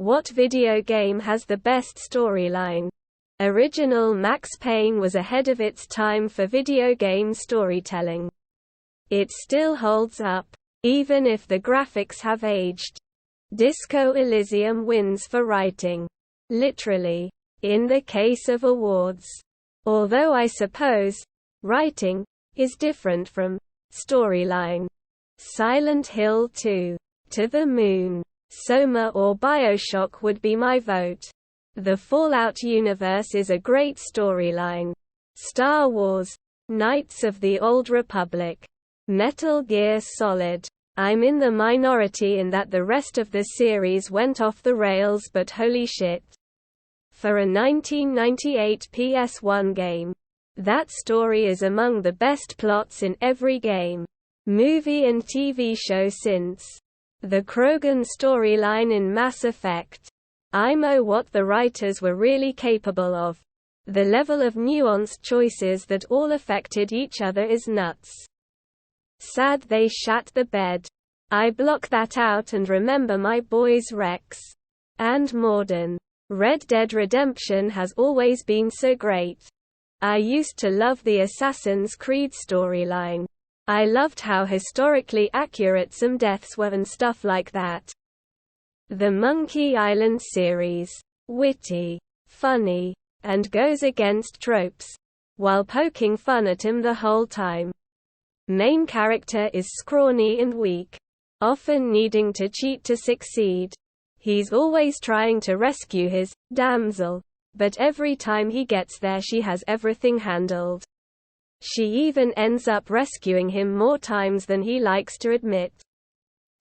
What video game has the best storyline? Original Max Payne was ahead of its time for video game storytelling. It still holds up, even if the graphics have aged. Disco Elysium wins for writing. Literally. In the case of awards. Although I suppose, writing is different from storyline. Silent Hill 2, To the Moon, Soma or BioShock would be my vote. The Fallout universe is a great storyline. Star Wars, Knights of the Old Republic, Metal Gear Solid. I'm in the minority in that the rest of the series went off the rails, but holy shit. For a 1998 PS1 game, that story is among the best plots in every game, movie and TV show since. The Krogan storyline in Mass Effect. I know what the writers were really capable of. The level of nuanced choices that all affected each other is nuts. Sad they shat the bed. I block that out and remember my boys Rex and Mordin. Red Dead Redemption has always been so great. I used to love the Assassin's Creed storyline. I loved how historically accurate some deaths were and stuff like that. The Monkey Island series. Witty, funny, and goes against tropes, while poking fun at him the whole time. Main character is scrawny and weak, often needing to cheat to succeed. He's always trying to rescue his damsel, but every time he gets there she has everything handled. She even ends up rescuing him more times than he likes to admit.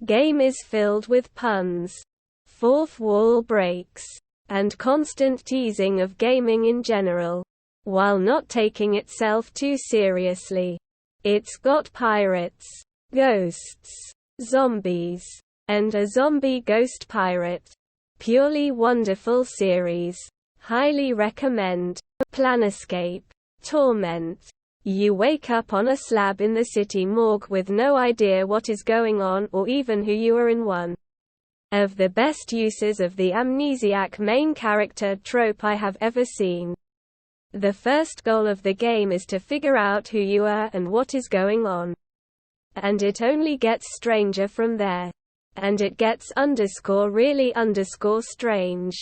Game is filled with puns, fourth wall breaks, and constant teasing of gaming in general, while not taking itself too seriously. It's got pirates, ghosts, zombies, and a zombie ghost pirate. Purely wonderful series. Highly recommend. Planescape. Torment. You wake up on a slab in the city morgue with no idea what is going on or even who you are in. One of the best uses of the amnesiac main character trope I have ever seen. The first goal of the game is to figure out who you are and what is going on. And it only gets stranger from there. And it gets really strange.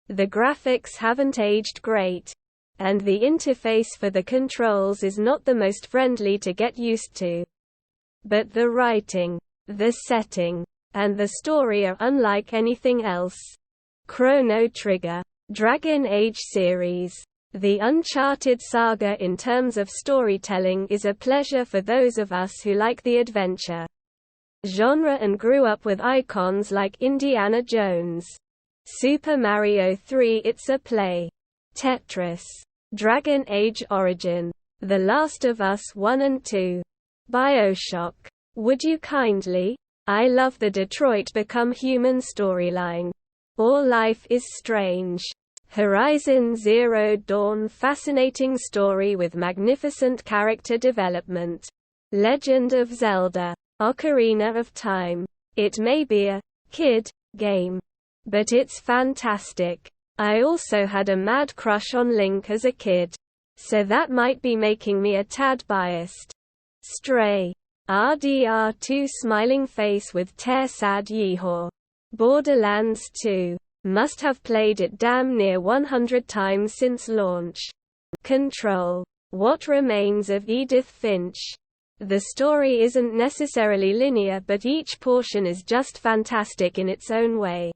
The graphics haven't aged great. And the interface for the controls is not the most friendly to get used to. But the writing, the setting, and the story are unlike anything else. Chrono Trigger. Dragon Age series. The Uncharted saga in terms of storytelling is a pleasure for those of us who like the adventure genre and grew up with icons like Indiana Jones. Super Mario 3 It's a Play. Tetris. Dragon Age Origin. The Last of Us 1 and 2. BioShock. Would You Kindly? I love the Detroit Become Human storyline. All Life is Strange. Horizon Zero Dawn fascinating story with magnificent character development. Legend of Zelda. Ocarina of Time. It may be a kid game, but it's fantastic. I also had a mad crush on Link as a kid, so that might be making me a tad biased. Stray. RDR2 smiling face with tear sad yeehaw. Borderlands 2. Must have played it damn near 100 times since launch. Control. What Remains of Edith Finch. The story isn't necessarily linear, but each portion is just fantastic in its own way.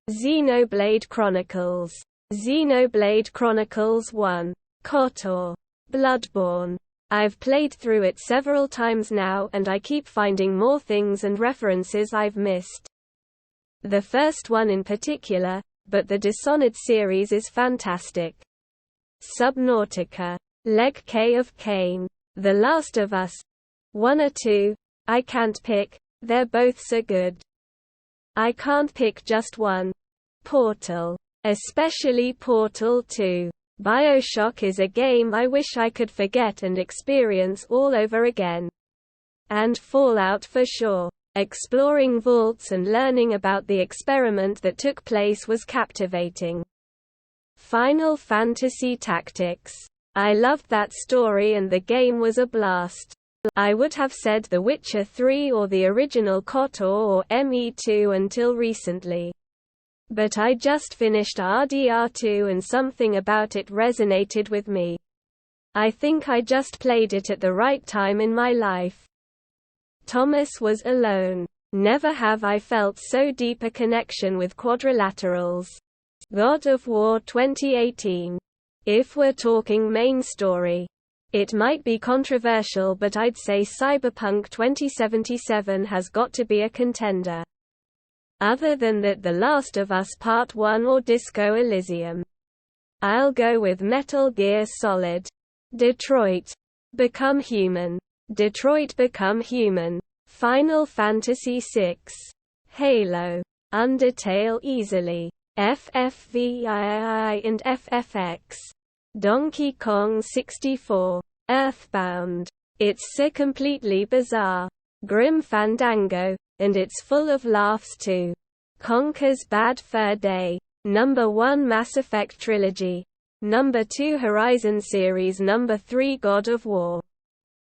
Xenoblade Chronicles. Xenoblade Chronicles 1. KOTOR. Bloodborne. I've played through it several times now and I keep finding more things and references I've missed. The first one in particular, but the Dishonored series is fantastic. Subnautica. Leg K of Cain. The Last of Us. 1 or 2. I can't pick, they're both so good. I can't pick just one. Portal. Especially Portal 2. BioShock is a game I wish I could forget and experience all over again. And Fallout for sure. Exploring vaults and learning about the experiment that took place was captivating. Final Fantasy Tactics. I loved that story and the game was a blast. I would have said The Witcher 3 or the original KOTOR or ME2 until recently. But I just finished RDR2 and something about it resonated with me. I think I just played it at the right time in my life. Thomas was alone. Never have I felt so deep a connection with quadrilaterals. God of War 2018. If we're talking main story, it might be controversial, but I'd say Cyberpunk 2077 has got to be a contender. Other than that, The Last of Us Part 1 or Disco Elysium. I'll go with Metal Gear Solid. Detroit. Become Human. Detroit Become Human. Final Fantasy VI. Halo. Undertale easily. FFVII and FFX. Donkey Kong 64. Earthbound. It's so completely bizarre. Grim Fandango. And it's full of laughs too. Conker's Bad Fur Day. Number 1 Mass Effect Trilogy. Number 2 Horizon series. Number 3 God of War.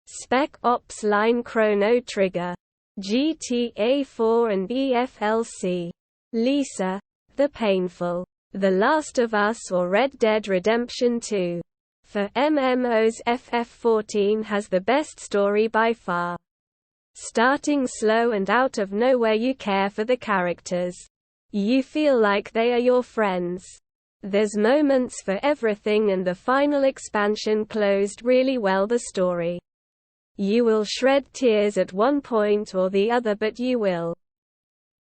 Spec Ops Line Chrono Trigger. GTA 4 and EFLC. Lisa. The Painful. The Last of Us or Red Dead Redemption 2. For MMOs, FF14 has the best story by far. Starting slow and out of nowhere, you care for the characters. You feel like they are your friends. There's moments for everything, and the final expansion closed really well the story. You will shed tears at one point or the other, but you will.